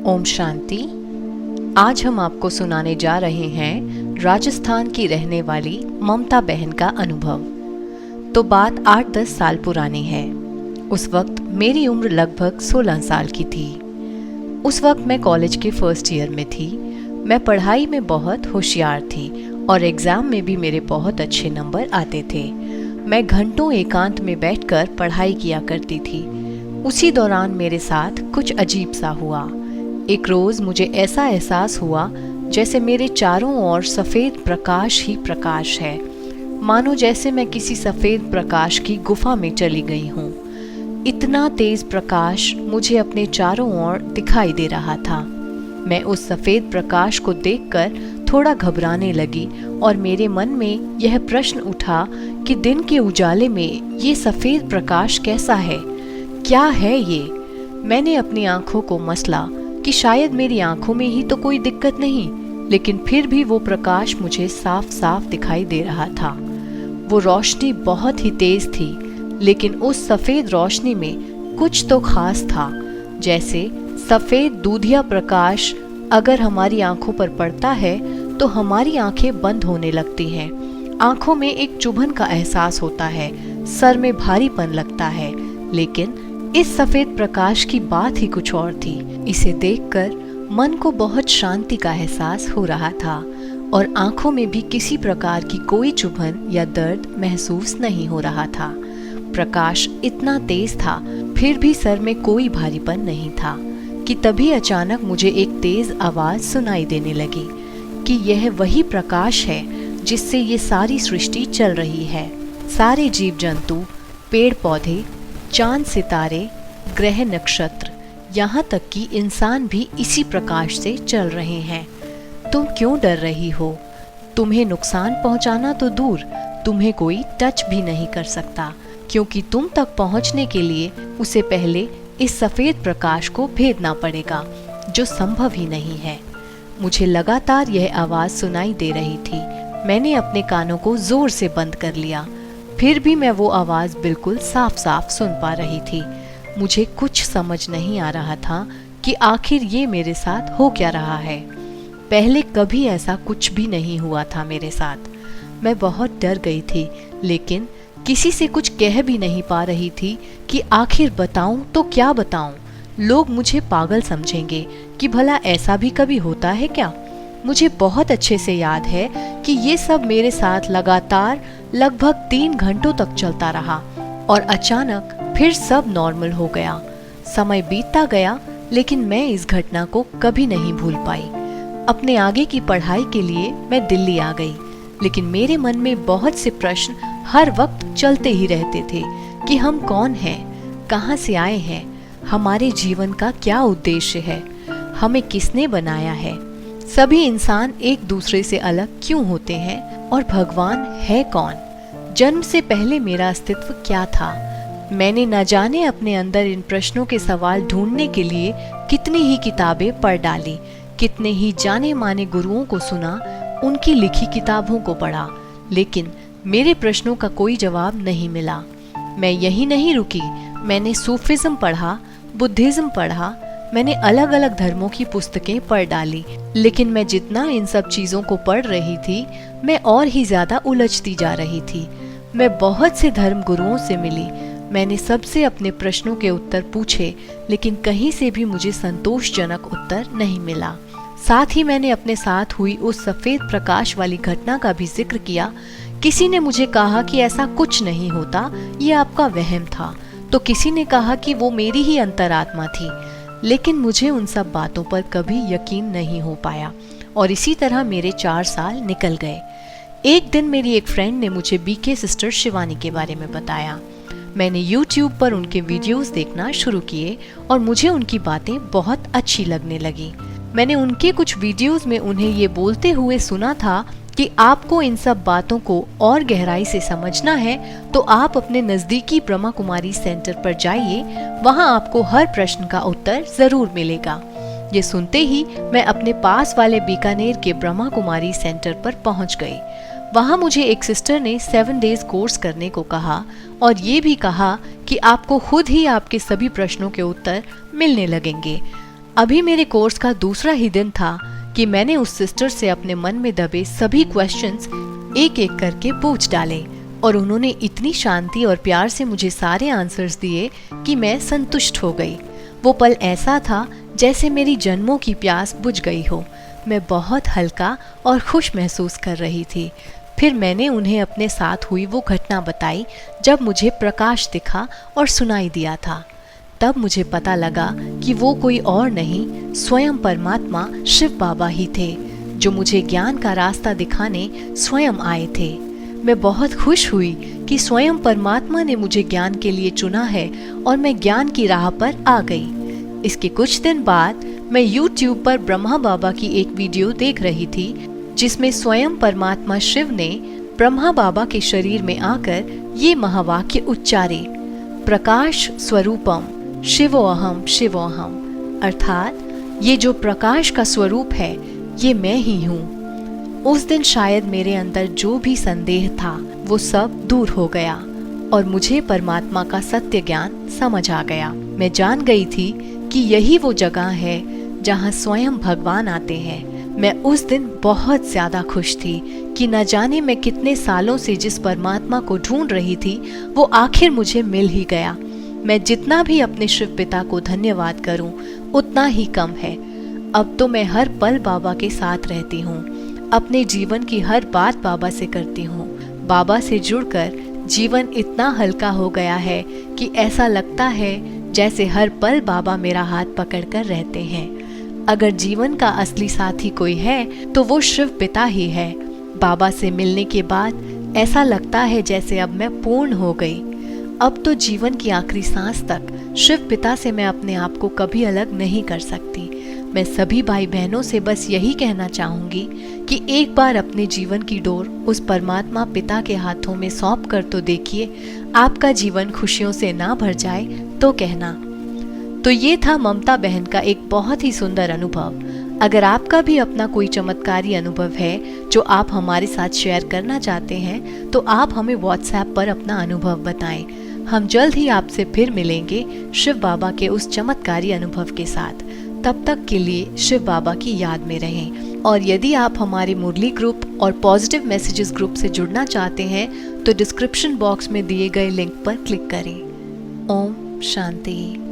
ओम शांति। आज हम आपको सुनाने जा रहे हैं राजस्थान की रहने वाली ममता बहन का अनुभव। तो बात 8-10 साल पुरानी है। उस वक्त मेरी उम्र लगभग 16 साल की थी। उस वक्त मैं कॉलेज के फर्स्ट ईयर में थी। मैं पढ़ाई में बहुत होशियार थी और एग्ज़ाम में भी मेरे बहुत अच्छे नंबर आते थे। मैं घंटों एकांत में बैठकर पढ़ाई किया करती थी। उसी दौरान मेरे साथ कुछ अजीब सा हुआ। एक रोज़ मुझे ऐसा एहसास हुआ जैसे मेरे चारों ओर सफ़ेद प्रकाश ही प्रकाश है, मानो जैसे मैं किसी सफ़ेद प्रकाश की गुफा में चली गई हूँ। इतना तेज़ प्रकाश मुझे अपने चारों ओर दिखाई दे रहा था। मैं उस सफ़ेद प्रकाश को देखकर थोड़ा घबराने लगी और मेरे मन में यह प्रश्न उठा कि दिन के उजाले में ये सफ़ेद प्रकाश कैसा है, क्या है ये। मैंने अपनी आंखों को मसला कि शायद मेरी आंखों में ही तो कोई दिक्कत नहीं, लेकिन फिर भी वो प्रकाश मुझे साफ साफ दिखाई दे रहा था। वो रोशनी बहुत ही तेज थी, लेकिन उस सफ़ेद रोशनी में कुछ तो खास था। जैसे सफ़ेद दूधिया प्रकाश अगर हमारी आंखों पर पड़ता है तो हमारी आंखें बंद होने लगती हैं। आंखों में एक चुभन का एहसास होता है, सर में भारीपन लगता है। लेकिन इस सफ़ेद प्रकाश की बात ही कुछ और थी। इसे देखकर मन को बहुत शांति का एहसास हो रहा था और आंखों में भी किसी प्रकार की कोई चुभन या दर्द महसूस नहीं हो रहा था। प्रकाश इतना तेज था, फिर भी सर में कोई भारीपन नहीं था कि तभी अचानक मुझे एक तेज आवाज़ सुनाई देने लगी कि यह वही प्रकाश है जिससे ये सारी सृष्टि चल रही है। सारे जीव जंतु, पेड़ पौधे, चांद सितारे, ग्रह नक्षत्र, यहाँ तक कि इंसान भी इसी प्रकाश से चल रहे हैं। तुम क्यों डर रही हो? तुम्हें नुकसान पहुँचाना तो दूर, तुम्हें कोई टच भी नहीं कर सकता, क्योंकि तुम तक पहुँचने के लिए उसे पहले इस सफ़ेद प्रकाश को भेदना पड़ेगा, जो संभव ही नहीं है। मुझे लगातार यह आवाज़ सुनाई दे रही थी। मैंने अपने कानों को जोर से बंद कर लिया, फिर भी मैं वो आवाज़ बिल्कुल साफ साफ सुन पा रही थी। मुझे कुछ समझ नहीं आ रहा था कि आखिर ये मेरे साथ हो क्या रहा है। पहले कभी ऐसा कुछ भी नहीं हुआ था मेरे साथ। मैं बहुत डर गई थी, लेकिन किसी से कुछ कह भी नहीं पा रही थी कि आखिर बताऊं तो क्या बताऊं। लोग मुझे पागल समझेंगे कि भला ऐसा भी कभी होता है क्या। मुझे बहुत अच्छे से याद है कि ये सब मेरे साथ लगातार लगभग 3 घंटों तक चलता रहा और अचानक फिर सब नॉर्मल हो गया। समय बीतता गया, लेकिन मैं इस घटना को कभी नहीं भूल पाई। अपने आगे की पढ़ाई के लिए मैं दिल्ली आ गई, लेकिन मेरे मन में बहुत से प्रश्न हर वक्त चलते ही रहते थे कि हम कौन हैं, कहाँ से आए हैं, हमारे जीवन का क्या उद्देश्य है, हमें किसने बनाया है, सभी इंसान एक दूसरे से अलग क्यों होते हैं और भगवान है कौन, जन्म से पहले मेरा अस्तित्व क्या था। मैंने न जाने अपने अंदर इन प्रश्नों के सवाल ढूंढने के लिए कितनी ही किताबें पढ़ डाली, कितने ही जाने माने गुरुओं को सुना, उनकी लिखी किताबों को पढ़ा, लेकिन मेरे प्रश्नों का कोई जवाब नहीं मिला। मैं यही नहीं रुकी, मैंने सूफिज्म पढ़ा, बुद्धिज्म पढ़ा, मैंने अलग अलग धर्मों की पुस्तकें पढ़ डाली, लेकिन मैं जितना इन सब चीज़ों को पढ़ रही थी, मैं और ही ज़्यादा उलझती जा रही थी। मैं बहुत से धर्म गुरुओं से मिली, मैंने सबसे अपने प्रश्नों के उत्तर पूछे, लेकिन कहीं से भी मुझे संतोषजनक उत्तर नहीं मिला। साथ ही मैंने अपने साथ हुई उस सफ़ेद प्रकाश वाली घटना का भी जिक्र किया। किसी ने मुझे कहा कि ऐसा कुछ नहीं होता, ये आपका वहम था, तो किसी ने कहा कि वो मेरी ही अंतरात्मा थी, लेकिन मुझे उन सब बातों पर कभी यकीन नहीं हो पाया और इसी तरह मेरे 4 साल निकल गए। एक दिन मेरी एक फ्रेंड ने मुझे बीके सिस्टर शिवानी के बारे में बताया। मैंने YouTube पर उनके वीडियोस देखना शुरू किए और मुझे उनकी बातें बहुत अच्छी लगने लगी। मैंने उनके कुछ वीडियोस में उन्हें ये बोलते हुए सुना था कि आपको इन सब बातों को और गहराई से समझना है तो आप अपने नज़दीकी ब्रह्मा कुमारी सेंटर पर जाइए, वहाँ आपको हर प्रश्न का उत्तर ज़रूर मिलेगा। ये सुनते ही मैं अपने पास वाले बीकानेर के ब्रह्मा कुमारी सेंटर पर पहुँच गई। वहाँ मुझे एक सिस्टर ने 7 डेज कोर्स करने को कहा और ये भी कहा कि आपको खुद ही आपके सभी प्रश्नों के उत्तर मिलने लगेंगे। अभी मेरे कोर्स का दूसरा ही दिन था कि मैंने उस सिस्टर से अपने मन में दबे सभी क्वेश्चंस एक एक करके पूछ डाले और उन्होंने इतनी शांति और प्यार से मुझे सारे आंसर्स दिए कि मैं संतुष्ट हो गई। वो पल ऐसा था जैसे मेरी जन्मों की प्यास बुझ गई हो। मैं बहुत हल्का और खुश महसूस कर रही थी। फिर मैंने उन्हें अपने साथ हुई वो घटना बताई जब मुझे प्रकाश दिखा और सुनाई दिया था। तब मुझे पता लगा कि वो कोई और नहीं, स्वयं परमात्मा शिव बाबा ही थे, जो मुझे ज्ञान का रास्ता दिखाने स्वयं आए थे। मैं बहुत खुश हुई कि स्वयं परमात्मा ने मुझे ज्ञान के लिए चुना है और मैं ज्ञान की राह पर आ गई। इसके कुछ दिन बाद मैं YouTube पर ब्रह्मा बाबा की एक वीडियो देख रही थी, जिसमें स्वयं परमात्मा शिव ने ब्रह्मा बाबा के शरीर में आकर ये महावाक्य उच्चारे, प्रकाश स्वरूपम शिवोहम शिवोहम, अर्थात ये जो प्रकाश का स्वरूप है ये मैं ही हूँ। उस दिन शायद मेरे अंदर जो भी संदेह था वो सब दूर हो गया और मुझे परमात्मा का सत्य ज्ञान समझ आ गया। मैं जान गई थी कि यही वो जगह है जहाँ स्वयं भगवान आते हैं। मैं उस दिन बहुत ज्यादा खुश थी कि न जाने मैं कितने सालों से जिस परमात्मा को ढूंढ रही थी वो आखिर मुझे मिल ही गया। मैं जितना भी अपने शिव पिता को धन्यवाद करूं उतना ही कम है। अब तो मैं हर पल बाबा के साथ रहती हूँ, अपने जीवन की हर बात बाबा से करती हूँ। बाबा से जुड़कर जीवन इतना हल्का हो गया है कि ऐसा लगता है जैसे हर पल बाबा मेरा हाथ पकड़कर रहते हैं। अगर जीवन का असली साथी कोई है तो वो शिव पिता ही है। बाबा से मिलने के बाद ऐसा लगता है जैसे अब मैं पूर्ण हो गई। अब तो जीवन की आखिरी सांस तक शिव पिता से मैं अपने आप को कभी अलग नहीं कर सकती। मैं सभी भाई बहनों से बस यही कहना चाहूंगी कि एक बार अपने जीवन की डोर उस परमात्मा पिता के हाथों में सौंप कर तो देखिए, आपका जीवन खुशियों से ना भर जाए तो कहना। तो ये था ममता बहन का एक बहुत ही सुंदर अनुभव। अगर आपका भी अपना कोई चमत्कारी अनुभव है जो आप हमारे साथ शेयर करना चाहते हैं तो आप हमें व्हाट्सएप पर अपना अनुभव बताएं। हम जल्द ही आपसे फिर मिलेंगे शिव बाबा के उस चमत्कारी अनुभव के साथ। तब तक के लिए शिव बाबा की याद में रहें। और यदि आप हमारे मुरली ग्रुप और पॉजिटिव मैसेजेस ग्रुप से जुड़ना चाहते हैं तो डिस्क्रिप्शन बॉक्स में दिए गए लिंक पर क्लिक करें। ओम शांति।